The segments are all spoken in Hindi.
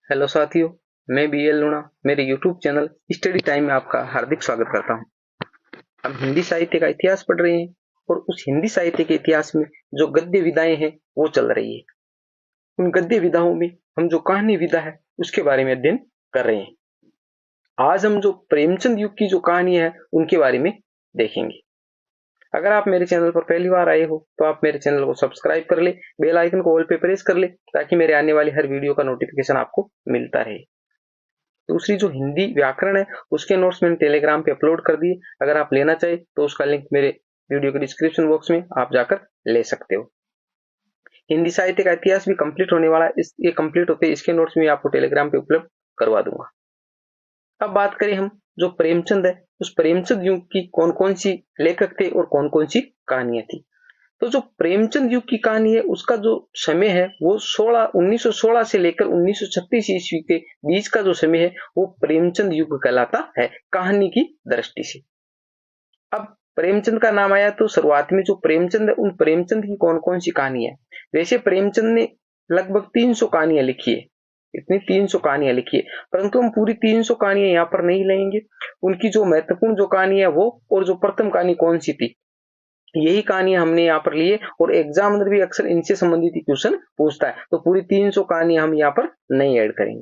हेलो साथियों, मैं बी एल लूणा मेरे यूट्यूब चैनल स्टडी टाइम में आपका हार्दिक स्वागत करता हूं। हम हिंदी साहित्य का इतिहास पढ़ रहे हैं और उस हिंदी साहित्य के इतिहास में जो गद्य विधाएं हैं वो चल रही है। उन गद्य विधाओं में हम जो कहानी विधा है उसके बारे में अध्ययन कर रहे हैं। आज हम जो प्रेमचंद युग की जो कहानी है उनके बारे में देखेंगे। अगर आप मेरे चैनल पर पहली बार आए हो तो आप मेरे चैनल को सब्सक्राइब कर ले, बेल आइकन को ऑल पे प्रेस कर ले ताकि मेरे आने वाली हर वीडियो का नोटिफिकेशन आपको मिलता रहे। दूसरी जो हिंदी व्याकरण है उसके नोट्स मैंने टेलीग्राम पे अपलोड कर दिए। अगर आप लेना चाहे तो उसका लिंक मेरे वीडियो के डिस्क्रिप्शन बॉक्स में आप जाकर ले सकते हो। हिंदी साहित्य का इतिहास भी कंप्लीट होने वाला है, ये कंप्लीट होते इसके नोट्स भी आपको टेलीग्राम पे उपलब्ध करवा दूंगा। अब बात करें हम जो प्रेमचंद है उस प्रेमचंद युग की कौन कौन सी लेखक थे और कौन कौन सी कहानियां थी। तो जो प्रेमचंद युग की कहानी है उसका जो समय है वो 1916 से लेकर 1936 ईस्वी के बीच का जो समय है वो प्रेमचंद युग कहलाता है कहानी की दृष्टि से। अब प्रेमचंद का नाम आया तो शुरुआत में जो प्रेमचंद है उन प्रेमचंद की कौन कौन सी कहानी है। वैसे प्रेमचंद ने लगभग 300 कहानियां लिखी है, इतनी 300 कहानियां लिखी है, परंतु हम पूरी 300 कहानियां यहाँ पर नहीं लेंगे। उनकी जो महत्वपूर्ण जो कहानी है वो और जो प्रथम कहानी कौन सी थी यही कहानी हमने यहाँ पर लिए और एग्जाम में भी अक्सर इनसे संबंधित क्वेश्चन पूछता है, तो पूरी 300 कहानी हम यहाँ पर नहीं ऐड करेंगे।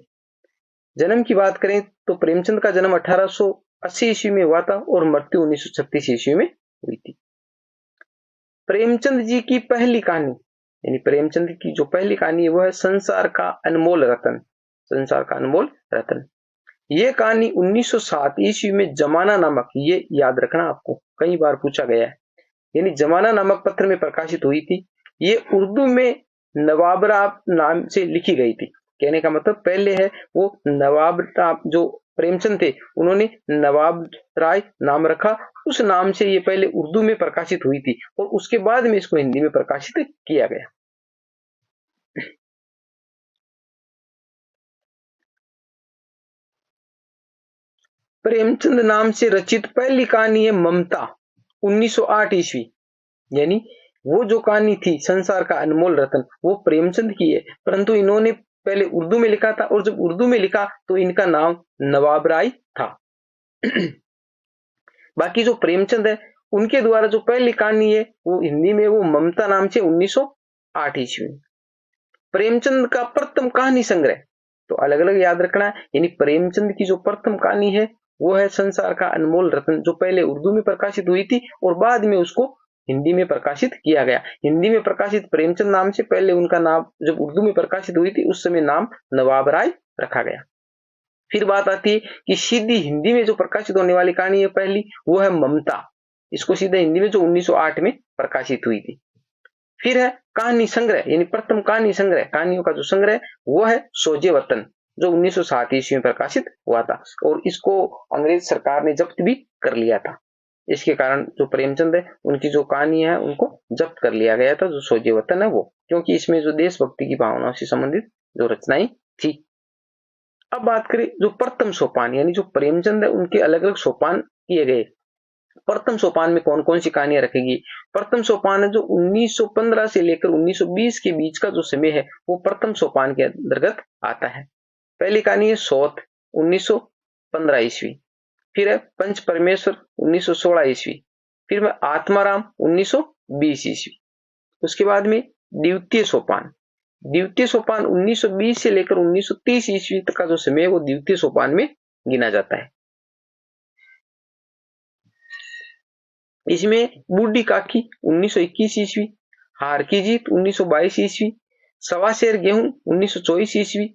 जन्म की बात करें तो प्रेमचंद का जन्म 1880 ईस्वी में हुआ था और मृत्यु 1936 ईस्वी में हुई थी। प्रेमचंद जी की पहली कहानी यानी प्रेमचंद की जो पहली कहानी है वो है संसार का अनमोल रतन। संसार का अनमोल रतन ये कहानी 1907 ईस्वी में जमाना नामक, ये याद रखना आपको कई बार पूछा गया है, यानी जमाना नामक पत्र में प्रकाशित हुई थी। ये उर्दू में नवाब राय नाम से लिखी गई थी। कहने का मतलब पहले है वो नवाब जो प्रेमचंद थे उन्होंने नवाब राय नाम रखा, उस नाम से ये पहले उर्दू में प्रकाशित हुई थी और उसके बाद में इसको हिंदी में प्रकाशित किया गया। प्रेमचंद नाम से रचित पहली कहानी है ममता 1908 ईस्वी, यानी वो जो कहानी थी संसार का अनमोल रतन वो प्रेमचंद की है, परंतु इन्होंने पहले उर्दू में लिखा था और जब उर्दू में लिखा तो इनका नाम नवाब राय था। बाकी जो प्रेमचंद है उनके द्वारा जो पहली कहानी है वो हिंदी में वो ममता नाम से 1908 ईस्वी में। प्रेमचंद का प्रथम कहानी संग्रह तो अलग अलग याद रखना है, यानी प्रेमचंद की जो प्रथम कहानी है वो है संसार का अनमोल रतन, जो पहले उर्दू में प्रकाशित हुई थी और बाद में उसको हिंदी में प्रकाशित किया गया। हिंदी में प्रकाशित प्रेमचंद नाम से, पहले उनका नाम जब उर्दू में प्रकाशित हुई थी उस समय नाम नवाब राय रखा गया। फिर बात आती है कि सीधी हिंदी में जो प्रकाशित होने वाली कहानी है पहली वो है ममता, इसको सीधे हिंदी में जो 1908 में प्रकाशित हुई थी। फिर है कहानी संग्रह, यानी प्रथम कहानी संग्रह, कहानियों का जो संग्रह वो है सोजे वतन, जो 1907 ईस्वी में प्रकाशित हुआ था और इसको अंग्रेज सरकार ने जब्त भी कर लिया था। इसके कारण जो प्रेमचंद है उनकी जो कहानी है उनको जब्त कर लिया गया था, जो सोजे वतन है वो, क्योंकि इसमें जो देशभक्ति की भावनाओं से संबंधित जो रचनाएं थी। अब बात करें जो प्रथम सोपान, यानी जो प्रेमचंद है उनके अलग अलग सोपान किए गए। प्रथम सोपान में कौन कौन सी कहानियां रखेगी। प्रथम सोपान है जो 1915 से लेकर 1920 के बीच का जो समय है वो प्रथम सोपान के अंतर्गत आता है। पहली कहानी है सौत 1915 ईस्वी, फिर है पंच परमेश्वर 1916 ईस्वी, फिर में आत्माराम 1920 ईस्वी। उसके बाद में द्वितीय सोपान, द्वितीय सोपान 1920 से लेकर 1930 ईस्वी तक का जो समय है वो द्वितीय सोपान में गिना जाता है। इसमें बूढ़ी काकी 1921 ईस्वी, हार की जीत 1922 ईस्वी, सवा शेर गेहूं 1924 ईस्वी,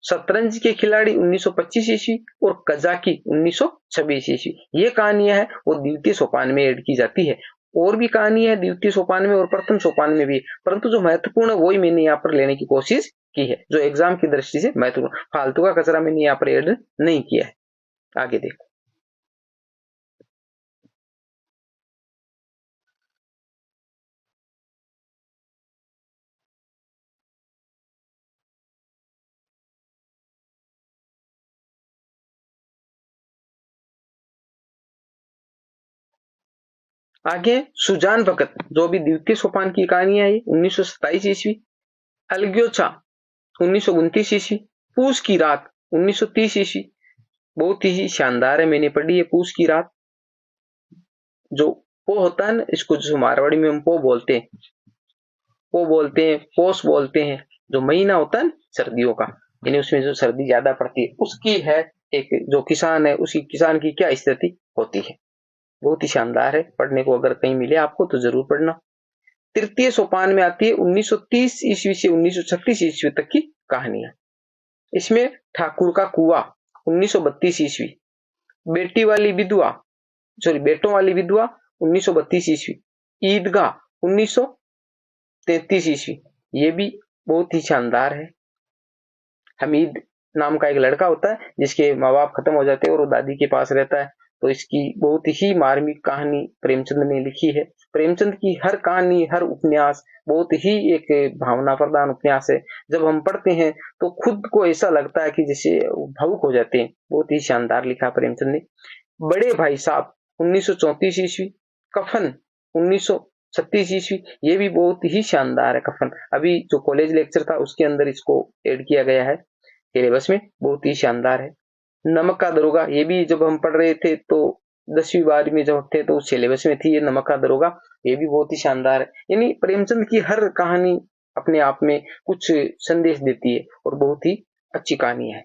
शतरंज के खिलाड़ी 1925 ईस्वी और कजाकी 1926 ईस्वी। ये कहानियां है वो द्वितीय सोपान में ऐड की जाती है। और भी कहानी है द्वितीय सोपान में और प्रथम सोपान में भी, परंतु जो महत्वपूर्ण है वही मैंने यहाँ पर लेने की कोशिश की है, जो एग्जाम की दृष्टि से महत्वपूर्ण। फालतू का कचरा मैंने यहाँ पर ऐड नहीं किया है। आगे देखो। आगे सुजान भगत, जो भी द्वितीय सोपान की कहानी है 1927 ईस्वी, अलग्योचा 1929 ईस्वी, पूस की रात 1930 ईस्वी, बहुत ही शानदार है, मैंने पढ़ी है पूस की रात। जो पो होता है ना, इसको जो मारवाड़ी में हम पो बोलते हैं, पो बोलते हैं, पोस बोलते हैं, जो महीना होता है ना सर्दियों का, यानी उसमें जो सर्दी ज्यादा पड़ती है, उसकी है एक जो किसान है, उसी किसान की क्या स्थिति होती है। बहुत ही शानदार है, पढ़ने को अगर कहीं मिले आपको तो जरूर पढ़ना। तृतीय सोपान में आती है 1930 ईस्वी से 1936 ईस्वी तक की कहानियां। इसमें ठाकुर का कुआ 1932 ईस्वी, बेटी वाली विधवा सॉरी बेटों वाली विधवा 1932 ईस्वी, ईदगाह 1933 ईस्वी, ये भी बहुत ही शानदार है। हमीद नाम का एक लड़का होता है जिसके माँ बाप खत्म हो जाते हैं और वो दादी के पास रहता है, तो इसकी बहुत ही मार्मिक कहानी प्रेमचंद ने लिखी है। प्रेमचंद की हर कहानी, हर उपन्यास बहुत ही एक भावना प्रधान उपन्यास है। जब हम पढ़ते हैं तो खुद को ऐसा लगता है कि जैसे भावुक हो जाते हैं। बहुत ही शानदार लिखा प्रेमचंद ने। बड़े भाई साहब 1934 ईस्वी, कफन 1936 ईस्वी, ये भी बहुत ही शानदार है। कफन अभी जो कॉलेज लेक्चर था उसके अंदर इसको ऐड किया गया है सिलेबस में, बहुत ही शानदार है। नमक का दरोगा, ये भी जब हम पढ़ रहे थे तो 10वीं 12वीं में जब थे तो सिलेबस में थी ये नमक का दरोगा, ये भी बहुत ही शानदार है। यानी प्रेमचंद की हर कहानी अपने आप में कुछ संदेश देती है और बहुत ही अच्छी कहानी है।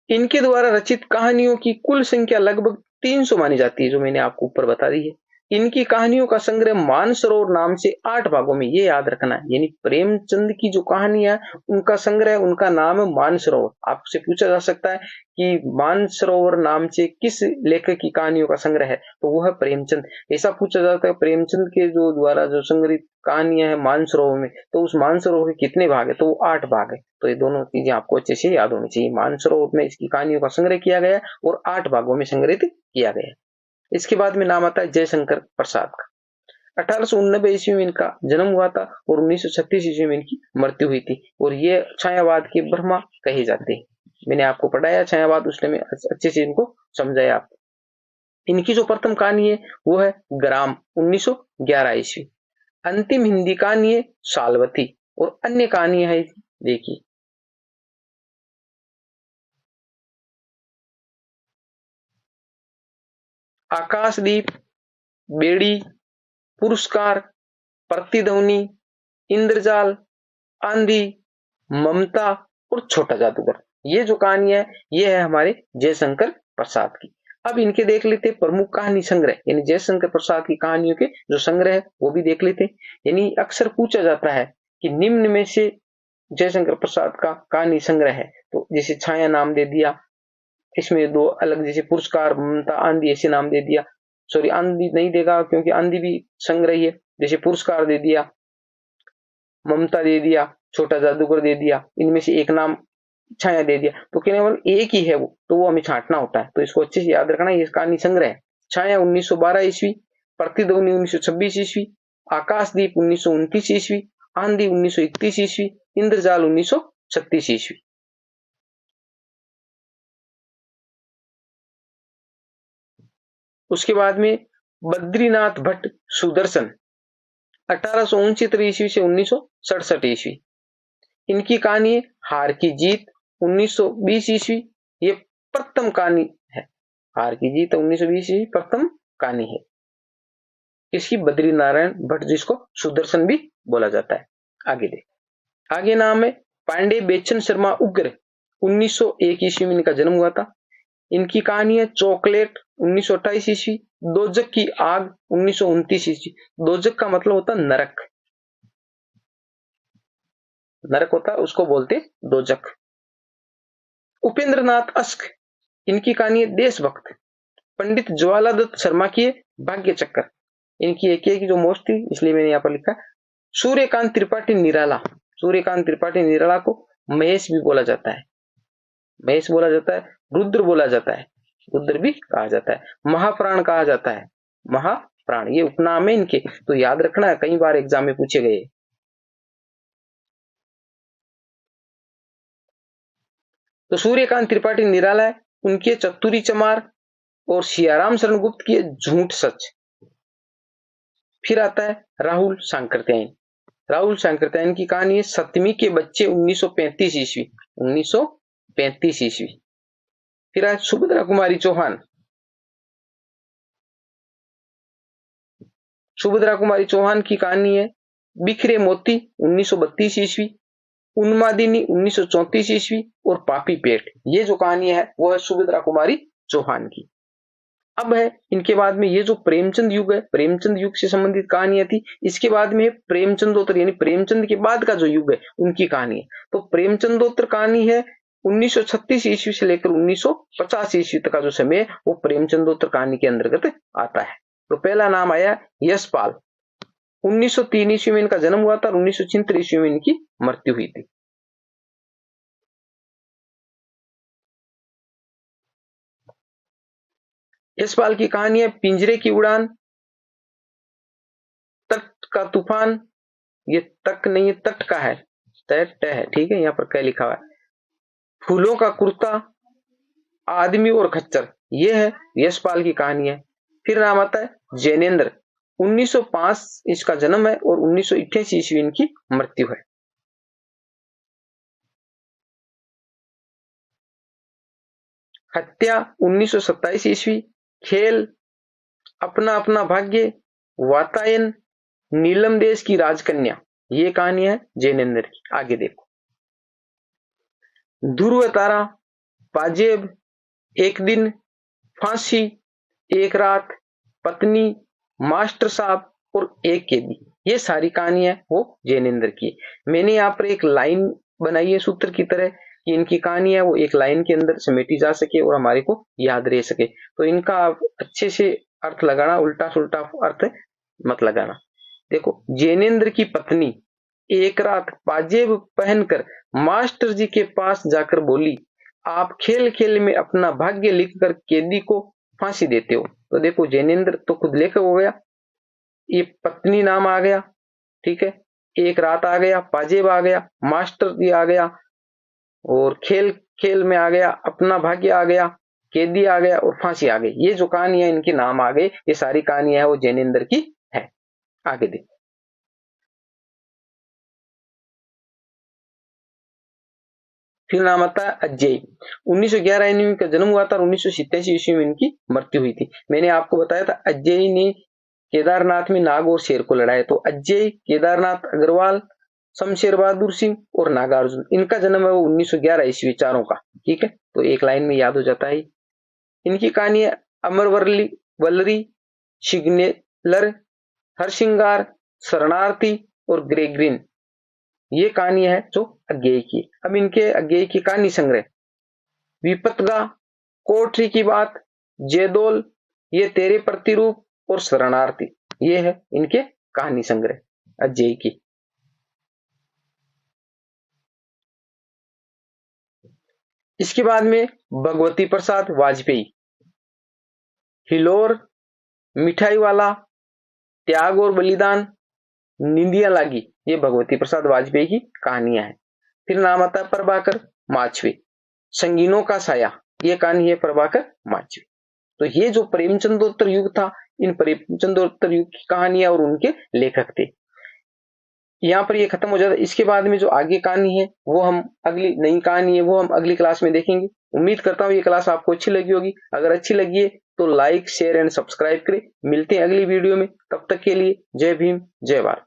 इनके द्वारा रचित कहानियों की कुल संख्या लगभग 300 मानी जाती है, जो मैंने आपको ऊपर बता दी है। इनकी कहानियों का संग्रह मानसरोवर नाम से 8 भागों में, ये याद रखना है। यानी प्रेमचंद की जो कहानी है उनका संग्रह, उनका नाम है मानसरोवर। आपसे पूछा जा सकता है कि मानसरोवर नाम से किस लेखक की कहानियों का संग्रह है, तो वो है प्रेमचंद। ऐसा पूछा जाता है प्रेमचंद के जो द्वारा जो संग्रहित कहानियां है मानसरोवर में, तो उस मानसरोवर के कितने भाग है, तो वो 8 भाग है। तो ये दोनों चीजें आपको अच्छे से याद होनी चाहिए। मानसरोवर में इसकी कहानियों का संग्रह किया गया और 8 भागों में संग्रहित किया गया। इसके बाद में नाम आता है जयशंकर प्रसाद का। 1889 ईस्वी में इनका जन्म हुआ था और 1936 ईस्वी में इनकी मृत्यु हुई थी, और ये छायावाद के ब्रह्मा कहे जाते हैं। मैंने आपको पढ़ाया छायावाद, उसने में अच्छे से इनको समझाया आपको। इनकी जो प्रथम कहानी है वो है ग्राम 1911 ईस्वी। अंतिम हिंदी कहानी है सालवती, और अन्य कहानी है देखिए। आकाशदीप, बेड़ी, पुरस्कार, प्रतिध्वनि, इंद्रजाल, आंधी, ममता और छोटा जादूगर, ये जो कहानी है ये है हमारे जयशंकर प्रसाद की। अब इनके देख लेते प्रमुख कहानी संग्रह, यानी जयशंकर प्रसाद की कहानियों के जो संग्रह है वो भी देख लेते। यानी अक्सर पूछा जाता है कि निम्न में से जयशंकर प्रसाद का कहानी संग्रह है, तो जैसे छाया नाम दे दिया, इसमें दो अलग जैसे पुरस्कार, ममता, आंधी ऐसे नाम दे दिया। सॉरी आंधी नहीं देगा क्योंकि आंधी भी संग्रह है। जैसे पुरस्कार दे दिया, ममता दे दिया, छोटा जादूगर दे दिया, इनमें से एक नाम छाया दे दिया, तो केवल एक ही है वो, तो वो हमें छांटना होता है। तो इसको अच्छे से याद रखना, ये कहानी संग्रह है। छाया 1912 ईस्वी, प्रतिध्वनि 1926 ईस्वी, आकाशदीप 1929 ईस्वी, आंधी 1931 ईस्वी, इंद्रजाल 1936 ईस्वी। उसके बाद में बद्रीनाथ भट्ट सुदर्शन 1869 ईस्वी से 1967 ईस्वी। इनकी कहानी है हार की जीत 1920 ईस्वी, ये प्रथम कहानी है। हार की जीत 1920 ईस्वी प्रथम कहानी है इसकी, बद्री नारायण भट्ट जिसको सुदर्शन भी बोला जाता है। आगे देख, आगे नाम है पांडे बेचन शर्मा उग्र 1901 ईस्वी में इनका जन्म हुआ था। इनकी कहानी है चॉकलेट 1928 ईस्वी, दोजक की आग 1929 ईस्वी। दोजक का मतलब होता है नरक, नरक होता है उसको बोलते दोजक। उपेंद्रनाथ अश्क, इनकी कहानी है देशभक्त। पंडित ज्वालादत्त शर्मा की भाग्य चक्कर, इनकी एक की जो मोस्ट थी इसलिए मैंने यहाँ पर लिखा। सूर्यकांत त्रिपाठी निराला, सूर्यकांत त्रिपाठी निराला को महेश भी बोला जाता है, महेश बोला जाता है, रुद्र बोला जाता है, रुद्र भी कहा जाता है, महाप्राण कहा जाता है, महाप्राण ये उपनाम है इनके, तो याद रखना है, कई बार एग्जाम में पूछे गए। तो सूर्यकांत त्रिपाठी निराला है, उनके चतुरी चमार और सियाराम शरण गुप्त की झूठ सच। फिर आता है राहुल सांकृत्यायन। राहुल सांकृत्यायन की कहानी है सतमी के बच्चे 1935 ईस्वी। 1935 ईस्वी। फिर आज सुभद्रा कुमारी चौहान। सुभद्रा कुमारी चौहान की कहानी है बिखरे मोती 1932 ईस्वी, उन्मादिनी 1934 ईस्वी और पापी पेट। ये जो कहानी है वो है सुभद्रा कुमारी चौहान की। अब है इनके बाद में ये जो प्रेमचंद युग है, प्रेमचंद युग से संबंधित कहानियां थी। इसके बाद में प्रेमचंदोत्तर यानी प्रेमचंद के बाद का जो युग है उनकी कहानी है। तो प्रेमचंदोत्तर कहानी है 1936 ईस्वी से लेकर 1950 ईस्वी तक का जो समय है वो प्रेमचंदोत्तर कहानी के अंतर्गत आता है। तो पहला नाम आया यशपाल। 1903 ईस्वी में इनका जन्म हुआ था और 1976 ईस्वी में इनकी मृत्यु हुई थी। यशपाल की कहानी है पिंजरे की उड़ान, तट का तूफान। ये तक नहीं है, तट का है, तट है, ठीक है, यहाँ पर क्या लिखा हुआ है, फूलों का कुर्ता, आदमी और खच्चर। ये है यशपाल की कहानी है। फिर नाम आता है जैनेन्द्र। 1905 इसका जन्म है और 1988 ईस्वी इनकी मृत्यु है। हत्या 1927 ईस्वी, खेल, अपना अपना भाग्य, वातायन, नीलम देश की राजकन्या। ये कहानी है जैनेन्द्र की। आगे देखो, ध्रुव तारा, पाजेब, एक दिन, फांसी, एक रात, पत्नी, मास्टर साहब और एक कैदी। ये सारी कहानियां वो जैनेन्द्र की। मैंने यहाँ पर एक लाइन बनाई है सूत्र की तरह कि इनकी कहानी है वो एक लाइन के अंदर समेटी जा सके और हमारे को याद रह सके। तो इनका आप अच्छे से अर्थ लगाना, उल्टा सुल्टा अर्थ मत लगाना। देखो, जैनेन्द्र की पत्नी एक रात पाजेब पहनकर मास्टर जी के पास जाकर बोली, आप खेल खेल में अपना भाग्य लिखकर कैदी को फांसी देते हो। तो देखो, जैनेन्द्र तो खुद लेखक हो गया, ये पत्नी नाम आ गया, ठीक है, एक रात आ गया, पाजेब आ गया, मास्टर जी आ गया और खेल खेल में आ गया, अपना भाग्य आ गया, कैदी आ गया और फांसी आ गई। ये जो कहानियां इनके नाम आ गए, ये सारी कहानियां है वो जैनेन्द्र की है। आगे देखो, फिर नाम आता है अजय। 1911 ईस्वी में का जन्म हुआ था और 1987 ईस्वी में इनकी मृत्यु हुई थी। मैंने आपको बताया था अजय ने केदारनाथ में नाग और शेर को लड़ाया। तो अजय, केदारनाथ अग्रवाल, शमशेर बहादुर सिंह और नागार्जुन, इनका जन्म है वो 1911 ईस्वी, चारों का, ठीक है। तो एक लाइन में याद हो जाता है। इनकी कहानी है अमरवल्ली, वल्लरी, सिग्नेलर, हरसिंगार, शरणार्थी और ग्रेग्रीन। ये कहानी है जो अज्ञेय की। अब इनके अज्ञेय की कहानी संग्रह, विपतगा, कोठरी की बात, जयदोल, ये तेरे प्रतिरूप और शरणार्थी। ये है इनके कहानी संग्रह अज्ञेय की। इसके बाद में भगवती प्रसाद वाजपेयी, हिलोर, मिठाई वाला, त्याग और बलिदान, निंदिया लागी। ये भगवती प्रसाद वाजपेयी की कहानियां हैं। फिर नाम आता है प्रभाकर माछवे, संगीनों का साया। ये कहानी है प्रभाकर माछवे। तो ये जो प्रेमचंदोत्तर युग था, इन प्रेमचंदोत्तर युग की कहानियां और उनके लेखक थे। यहाँ पर ये खत्म हो जाता है। इसके बाद में जो आगे कहानी है वो हम अगली नई कहानी है वो हम अगली क्लास में देखेंगे। उम्मीद करता हूँ ये क्लास आपको अच्छी लगी होगी। अगर अच्छी लगी है तो लाइक, शेयर एंड सब्सक्राइब करें। मिलते हैं अगली वीडियो में, तब तक के लिए जय भीम, जय भारत।